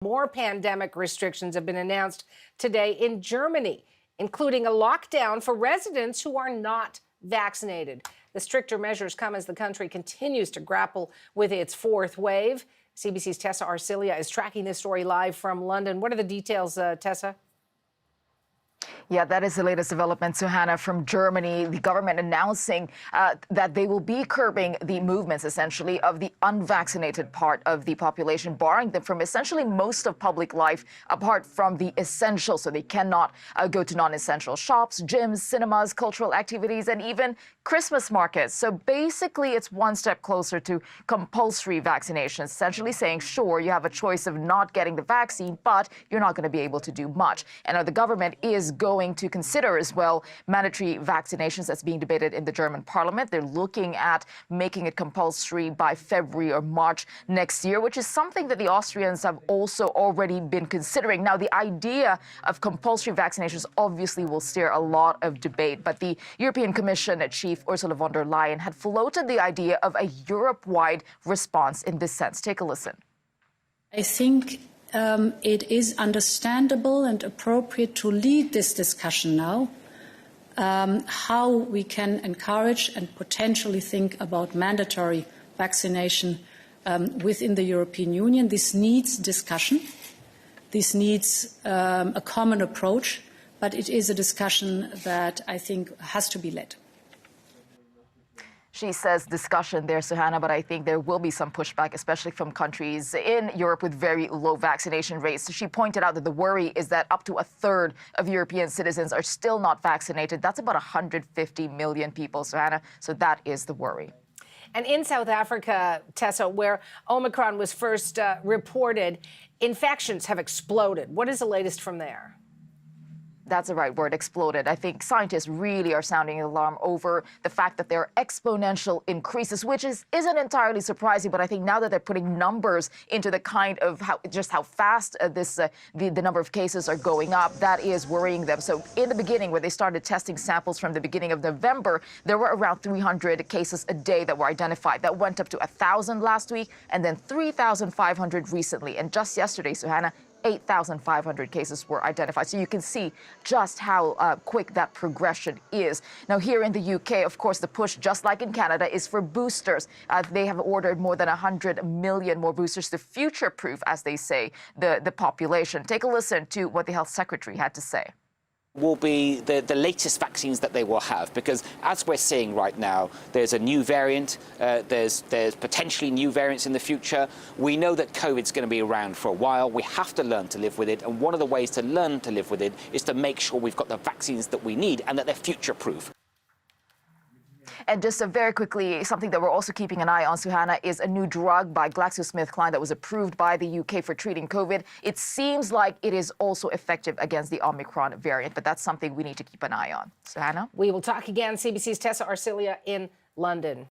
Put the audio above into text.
More pandemic restrictions have been announced today in Germany, including a lockdown for residents who are not vaccinated. The stricter measures come as the country continues to grapple with its fourth wave. CBC's Tessa Arcilia is tracking this story live from London. What are the details, Tessa? Yeah, that is the latest development, Suhana, from Germany. The government announcing that they will be curbing the movements, essentially, of the unvaccinated part of the population, barring them from essentially most of public life, apart from the essential. So they cannot go to non-essential shops, gyms, cinemas, cultural activities, and even Christmas markets. So basically, it's one step closer to compulsory vaccinations, essentially saying, sure, you have a choice of not getting the vaccine, but you're not going to be able to do much. And now the government is going to consider as well mandatory vaccinations that's being debated in the German parliament. They're looking at making it compulsory by February or March next year, which is something that the Austrians have also already been considering. Now, the idea of compulsory vaccinations obviously will stir a lot of debate, but the European Commission chief Ursula von der Leyen had floated the idea of a Europe-wide response in this sense. Take a listen. I think it is understandable and appropriate to lead this discussion now, how we can encourage and potentially think about mandatory vaccination within the European Union. This needs discussion. This needs a common approach, but it is a discussion that I think has to be led. She says discussion there, Suhana, but I think there will be some pushback, especially from countries in Europe with very low vaccination rates. She pointed out that the worry is that up to a third of European citizens are still not vaccinated. That's about 150 million people, Suhana. So that is the worry. And in South Africa, Tessa, where Omicron was first reported, infections have exploded. What is the latest from there? That's the right word, exploded. I think scientists really are sounding an alarm over the fact that there are exponential increases, which isn't entirely surprising. But I think now that they're putting numbers into the kind of how fast the number of cases are going up, that is worrying them. So in the beginning, when they started testing samples from the beginning of November, there were around 300 cases a day that were identified. That went up to 1,000 last week and then 3,500 recently. And just yesterday, Suhana, 8,500 cases were identified. So you can see just how quick that progression is. Now, here in the UK, of course, the push, just like in Canada, is for boosters. They have ordered more than 100 million more boosters to future-proof, as they say, the population. Take a listen to what the health secretary had to say. Will be the latest vaccines that they will have, because as we're seeing right now, there's a new variant, there's potentially new variants in the future. We know that COVID's going to be around for a while. We have to learn to live with it, and one of the ways to learn to live with it is to make sure we've got the vaccines that we need and that they're future-proof. And just very quickly, something that we're also keeping an eye on, Suhana, is a new drug by GlaxoSmithKline that was approved by the UK for treating COVID. It seems like it is also effective against the Omicron variant, but that's something we need to keep an eye on. Suhana? We will talk again. CBC's Tessa Arcilia in London.